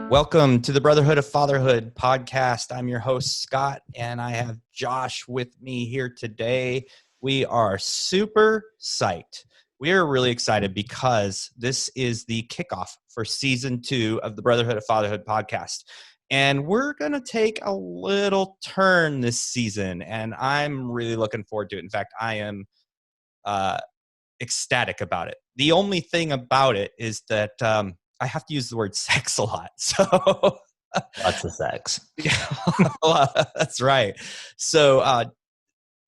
Welcome to the Brotherhood of Fatherhood podcast. I'm your host, Scott, and I have Josh with me here today. We are super psyched. We are really excited because this is the kickoff for season 2 of the Brotherhood of Fatherhood podcast. And we're going to take a little turn this season, and I'm really looking forward to it. In fact, I am ecstatic about it. The only thing about it is that I have to use the word sex a lot. So Lots of sex. yeah, that's right. So,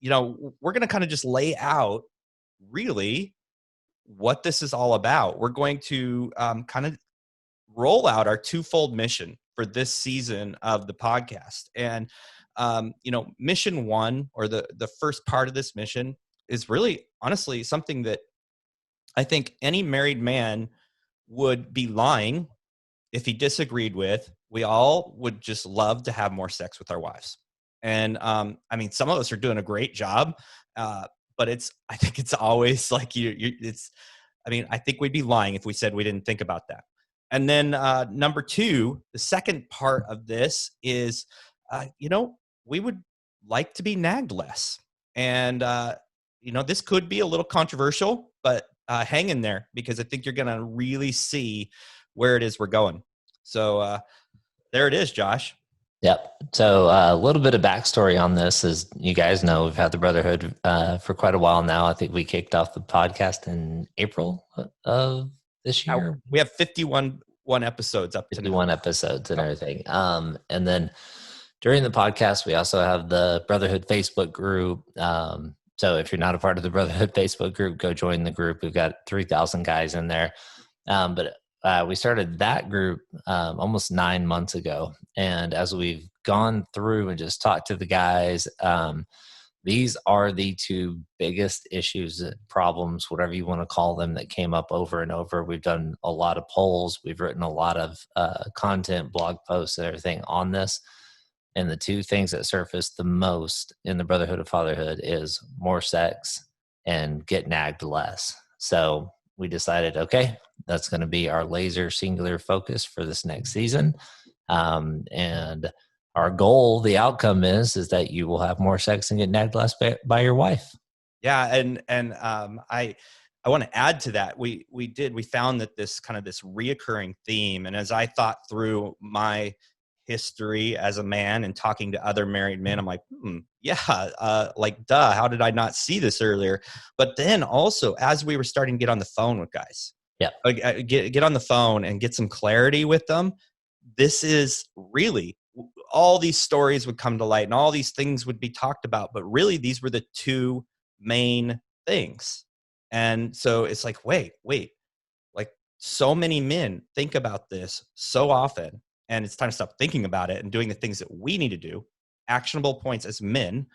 we're going to kind of just lay out really what this is all about. We're going to kind of roll out our twofold mission for this season of the podcast. And, mission one, or the first part of this mission, is really honestly something that I think any married man would be lying if he disagreed with. We all would just love to have more sex with our wives. And some of us are doing a great job, but I think it's always like I think we'd be lying if we said we didn't think about that. And then number two, the second part of this is, we would like to be nagged less. And, this could be a little controversial, but hang in there, because I think you're going to really see where it is we're going. So there it is, Josh. Yep. So a little bit of backstory on this is, you guys know, we've had the Brotherhood for quite a while now. I think we kicked off the podcast in April of this year. We have 51 episodes up to 51 episodes and everything. And then during the podcast, we also have the Brotherhood Facebook group. So if you're not a part of the Brotherhood Facebook group, go join the group. We've got 3,000 guys in there. But we started that group almost 9 months ago. And as we've gone through and just talked to the guys, these are the two biggest issues, problems, whatever you want to call them, that came up over and over. We've done a lot of polls. We've written a lot of content, blog posts, and everything on this. And the two things that surface the most in the Brotherhood of Fatherhood is more sex and get nagged less. So we decided, okay, that's going to be our laser singular focus for this next season. And our goal, the outcome is that you will have more sex and get nagged less by your wife. Yeah. And I want to add to that. We found that this reoccurring theme. And as I thought through my history as a man and talking to other married men, I'm like, duh, how did I not see this earlier? But then also, as we were starting to get on the phone with guys, get on the phone and get some clarity with them, this is really, all these stories would come to light and all these things would be talked about, but really these were the two main things. And so it's like, wait, like, so many men think about this so often, and it's time to stop thinking about it and doing the things that we need to do, actionable points as men,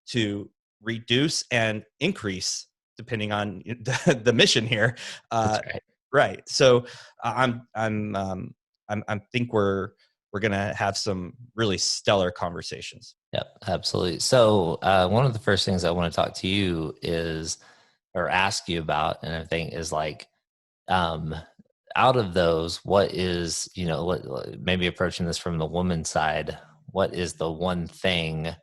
to reduce and increase depending on the mission here. That's right. Right. So I think we're going to have some really stellar conversations. Yep, absolutely. So one of the first things I want to talk to you is, or ask you about, and everything is like, out of those, what is, maybe approaching this from the woman's side, what is the one thing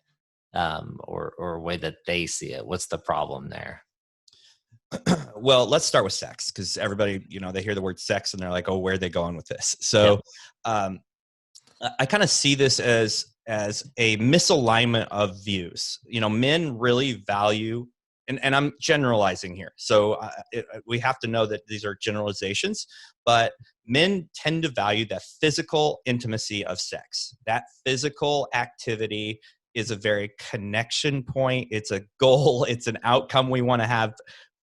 or way that they see it? What's the problem there? Well, let's start with sex, because everybody, they hear the word sex and they're like, oh, where are they going with this? So I kind of see this as a misalignment of views. Men really value, and I'm generalizing here, so we have to know that these are generalizations, but men tend to value the physical intimacy of sex. That physical activity is a very connection point. It's a goal. It's an outcome we want to have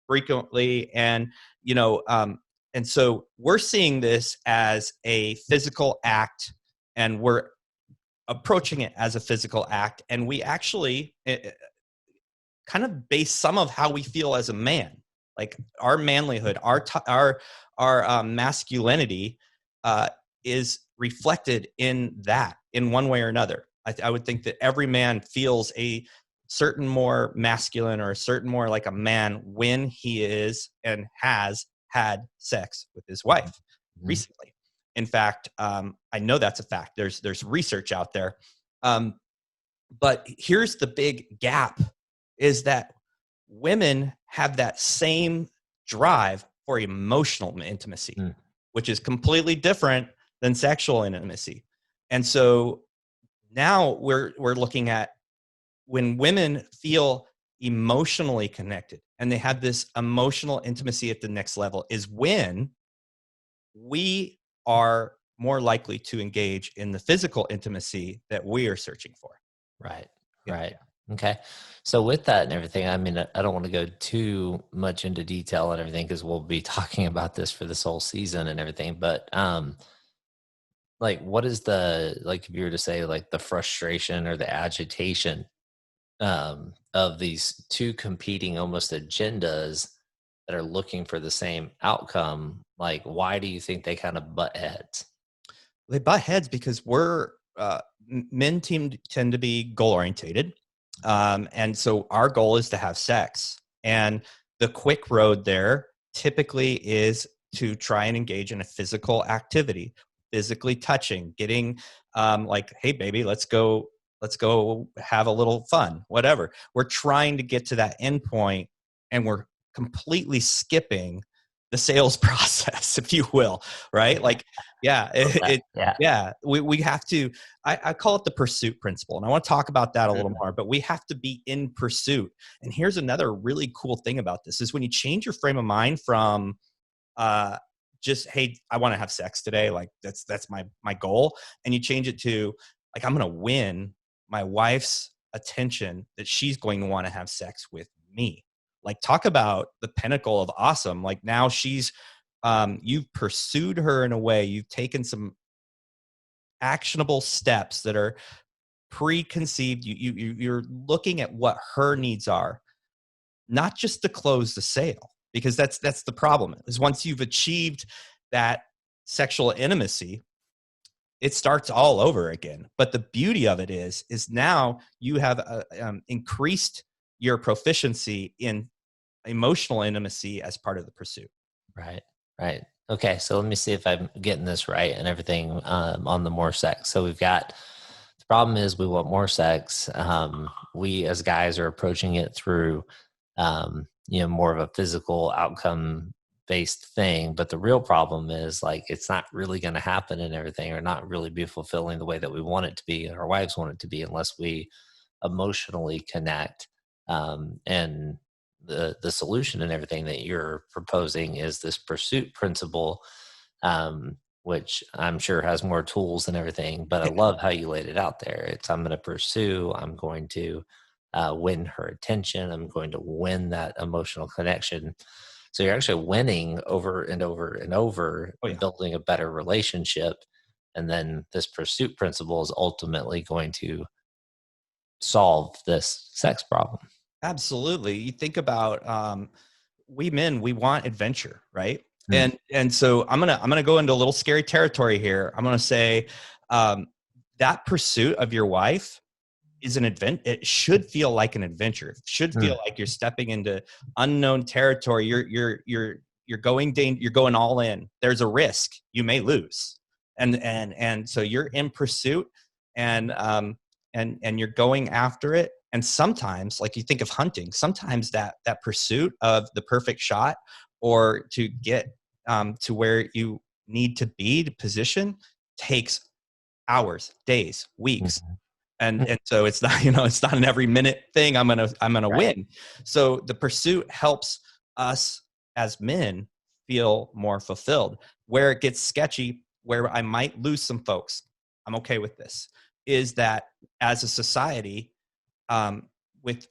frequently. And, and so we're seeing this as a physical act, and we're approaching it as a physical act. And we actually kind of base some of how we feel as a man, like our manlyhood, our masculinity is reflected in that in one way or another. I would think that every man feels a certain more masculine or a certain more like a man when he is and has had sex with his wife recently. In fact, I know that's a fact. There's research out there. But here's the big gap, is that women have that same drive for emotional intimacy, which is completely different than sexual intimacy. And so now we're looking at when women feel emotionally connected and they have this emotional intimacy at the next level, is when we are more likely to engage in the physical intimacy that we are searching for. Right. Yeah. Right. Okay. So with that and everything, I mean, I don't want to go too much into detail and everything, because we'll be talking about this for this whole season and everything. But like, what is the, like, if you were to say like the frustration or the agitation of these two competing almost agendas that are looking for the same outcome? Like, why do you think they kind of butt heads? They butt heads because men tend to be goal orientated. And so our goal is to have sex. And the quick road there typically is to try and engage in a physical activity, physically touching, getting like, hey, baby, let's go have a little fun, whatever. We're trying to get to that end point, and we're completely skipping the sales process, if you will, right? Like, yeah, we have to, I call it the pursuit principle. And I want to talk about that a little more, but we have to be in pursuit. And here's another really cool thing about this, is when you change your frame of mind from just, hey, I want to have sex today, like that's my goal, and you change it to like, I'm going to win my wife's attention, that she's going to want to have sex with me. Like, talk about the pinnacle of awesome. Like, now she's you've pursued her in a way, you've taken some actionable steps that are preconceived. You're looking at what her needs are, not just to close the sale, because that's the problem, is once you've achieved that sexual intimacy, it starts all over again. But the beauty of it is now you have increased your proficiency in emotional intimacy as part of the pursuit. Right. Right. Okay. So let me see if I'm getting this right and everything on the more sex. So we've got, the problem is we want more sex. We as guys are approaching it through, more of a physical outcome based thing. But the real problem is, like, it's not really going to happen and everything, or not really be fulfilling the way that we want it to be and our wives want it to be, unless we emotionally connect. And the solution and everything that you're proposing is this pursuit principle, which I'm sure has more tools and everything. But I love how you laid it out there. It's, I'm going to pursue, I'm going to win her attention, I'm going to win that emotional connection. So you're actually winning over and over and over, building a better relationship. And then this pursuit principle is ultimately going to solve this sex problem. Absolutely. You think about we men, we want adventure, right? And so I'm gonna go into a little scary territory here. I'm gonna say that pursuit of your wife is an event. It should feel like an adventure. It should feel like you're stepping into unknown territory. You're going all in. There's a risk you may lose, and so you're in pursuit, and you're going after it. And sometimes, like, you think of hunting, sometimes that pursuit of the perfect shot, or to get to where you need to be to position, takes hours, days, weeks. And so it's not, it's not an every minute thing. I'm gonna win. So the pursuit helps us as men feel more fulfilled. Where it gets sketchy, where I might lose some folks, I'm okay with this, is that as a society, with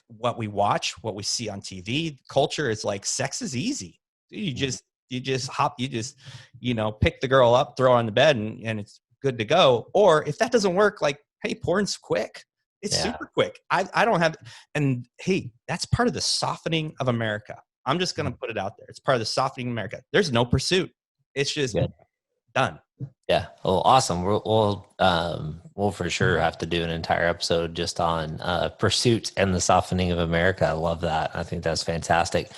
what we watch, what we see on TV, culture is like, sex is easy. You just pick the girl up, throw her on the bed, and it's good to go. Or if that doesn't work, like, hey, porn's quick. It's super quick. I don't have, and hey, that's part of the softening of America. I'm just going to put it out there. It's part of the softening of America. There's no pursuit. It's just done. Yeah. Well, awesome. We'll for sure have to do an entire episode just on pursuit and the softening of America. I love that. I think that's fantastic.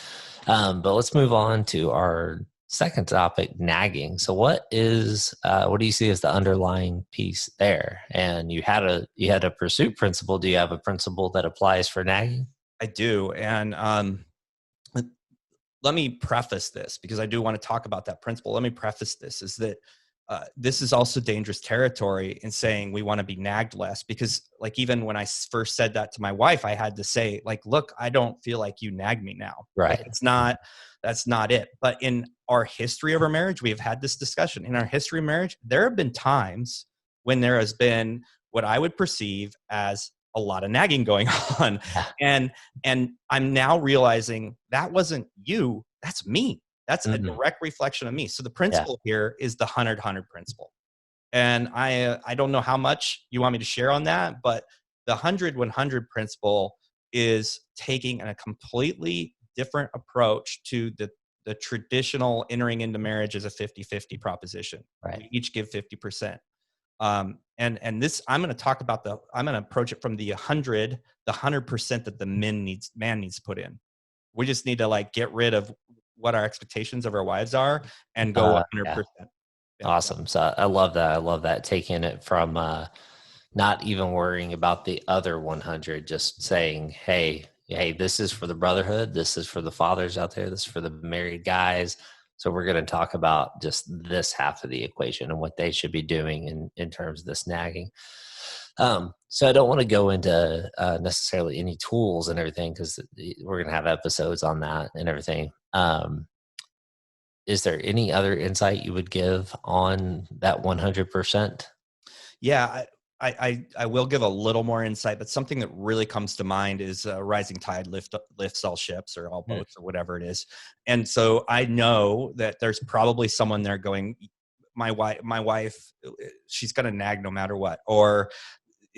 But let's move on to our second topic, nagging. So what do you see as the underlying piece there? And you had a pursuit principle. Do you have a principle that applies for nagging? I do. And let me preface this, because I do want to talk about that principle. Let me preface this is that this is also dangerous territory in saying we want to be nagged less, because like, even when I first said that to my wife, I had to say, like, look, I don't feel like you nag me now. Right. Like, that's not it. But in our history of our marriage, we have had this discussion. In our history of marriage, there have been times when there has been what I would perceive as a lot of nagging going on. Yeah. And I'm now realizing that wasn't you, that's me. That's a direct reflection of me. So the principle here is the 100-100 principle. And I don't know how much you want me to share on that, but the 100-100 principle is taking a completely different approach to the traditional entering into marriage as a 50-50 proposition. Right. We each give 50%. And this, I'm going to approach it from the 100% that the man needs to put in. We just need to like get rid of what our expectations of our wives are and go 100%. Yeah. Awesome. So I love that. I love that. Taking it from not even worrying about the other 100, just saying, hey, this is for the brotherhood. This is for the fathers out there. This is for the married guys. So we're going to talk about just this half of the equation and what they should be doing in terms of this nagging. So I don't want to go into necessarily any tools and everything, because we're going to have episodes on that and everything. Is there any other insight you would give on that 100%? Yeah, I will give a little more insight, but something that really comes to mind is rising tide lifts all ships, or all boats, or whatever it is. And so I know that there's probably someone there going, my wife, she's going to nag no matter what, or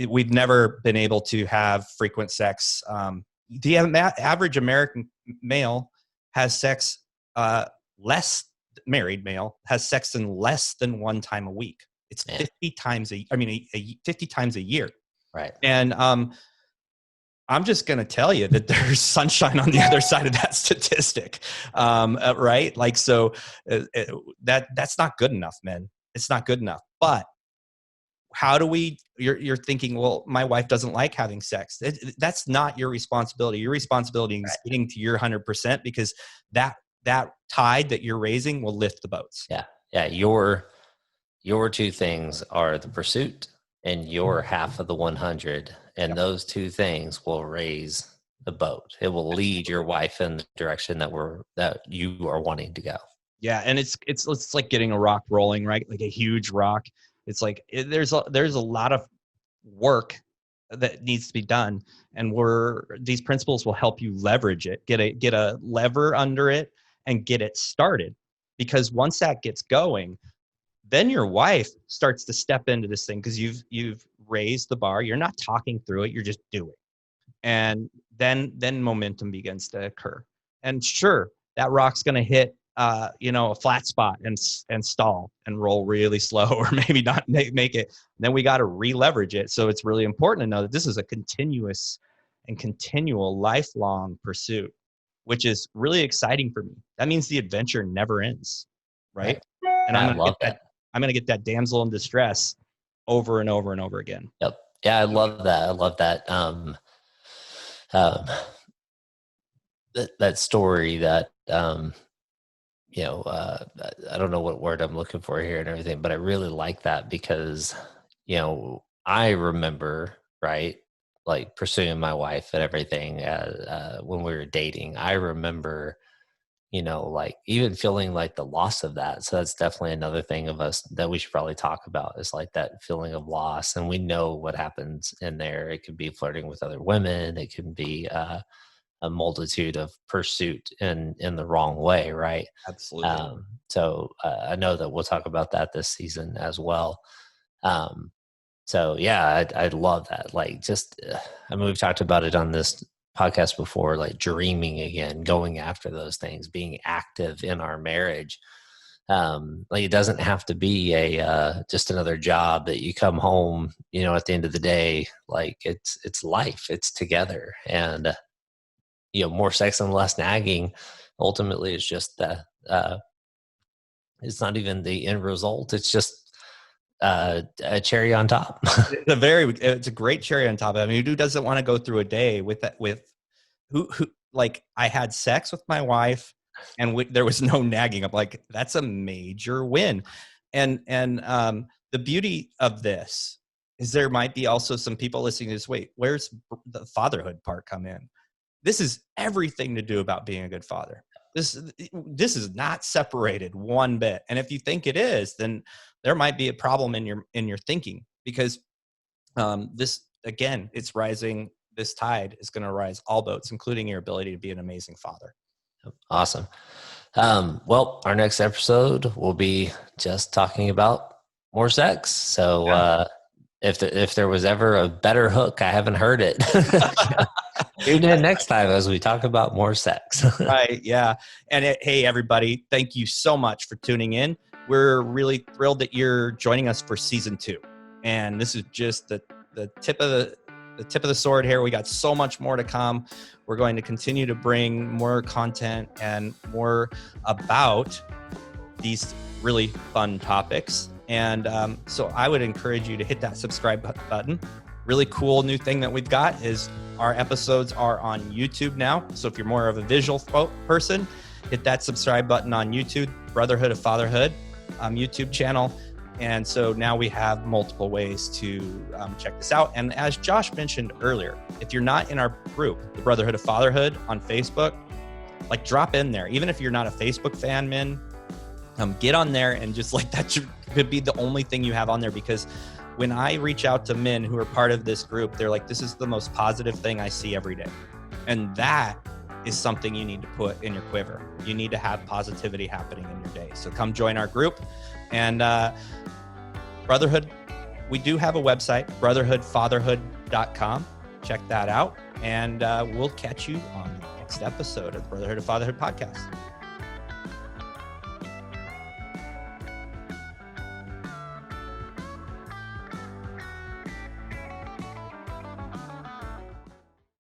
we've never been able to have frequent sex. The average American male has sex, less married male has sex in less than one time a week. It's 50 times 50 times a year. Right. And I'm just going to tell you that there's sunshine on the other side of that statistic. Right. Like, so that's not good enough, man. It's not good enough. But how do you're thinking, well, my wife doesn't like having sex. That's not your responsibility. Your responsibility is getting to your 100%, because that tide that you're raising will lift the boats. Yeah. Yeah. Your two things are the pursuit and your half of the 100. And those two things will raise the boat. It will lead your wife in the direction that you are wanting to go. Yeah. And it's like getting a rock rolling, right? Like a huge rock. It's like, there's a lot of work that needs to be done. And these principles will help you leverage it, get a lever under it and get it started. Because once that gets going, then your wife starts to step into this thing, because you've raised the bar. You're not talking through it. You're just doing. And then momentum begins to occur. And sure, that rock's going to hit a flat spot and stall and roll really slow, or maybe not make it. Then we got to re-leverage it. So it's really important to know that this is a continuous and continual lifelong pursuit, which is really exciting for me. That means the adventure never ends, right? And I'm going to get that damsel in distress over and over and over again. Yep. Yeah, I love that. I love that. That story that, I don't know what word I'm looking for here and everything, but I really like that, because, I remember, right, like pursuing my wife and everything when we were dating. I remember, like even feeling like the loss of that. So that's definitely another thing of us that we should probably talk about, is like that feeling of loss. And we know what happens in there. It could be flirting with other women. It can be a multitude of pursuit in the wrong way. Right. Absolutely. So I know that we'll talk about that this season as well. So yeah, I love that. Like, we've talked about it on this podcast before, like dreaming again, going after those things, being active in our marriage. Like, it doesn't have to be just another job that you come home, at the end of the day. Like, it's life, it's together. And, more sex and less nagging ultimately is just it's not even the end result. It's just a cherry on top. It's a great cherry on top. I mean, who doesn't want to go through a day with that, with who like, I had sex with my wife and there was no nagging. I'm like, that's a major win. And the beauty of this is there might be also some people listening to this, wait, where's the fatherhood part come in? This is everything to do about being a good father. This is not separated one bit. And if you think it is, then there might be a problem in your thinking, because this, again, it's rising. This tide is going to rise all boats, including your ability to be an amazing father. Awesome. Well, our next episode will be just talking about more sex. So if there was ever a better hook, I haven't heard it. Tune in next time as we talk about more sex. Right. Yeah. And hey, everybody, thank you so much for tuning in. We're really thrilled that you're joining us for season 2. And this is just the tip of the sword here. We got so much more to come. We're going to continue to bring more content and more about these really fun topics. And so I would encourage you to hit that subscribe button. Really cool new thing that we've got is our episodes are on YouTube now. So if you're more of a visual person, hit that subscribe button on YouTube, Brotherhood of Fatherhood YouTube channel. And so now we have multiple ways to check this out. And as Josh mentioned earlier, if you're not in our group, the Brotherhood of Fatherhood on Facebook, like, drop in there. Even if you're not a Facebook fan, men, get on there, and just like that could be the only thing you have on there, because when I reach out to men who are part of this group, they're like, this is the most positive thing I see every day. And that is something you need to put in your quiver. You need to have positivity happening in your day. So come join our group. And Brotherhood, we do have a website, brotherhoodfatherhood.com. Check that out. And we'll catch you on the next episode of the Brotherhood of Fatherhood podcast.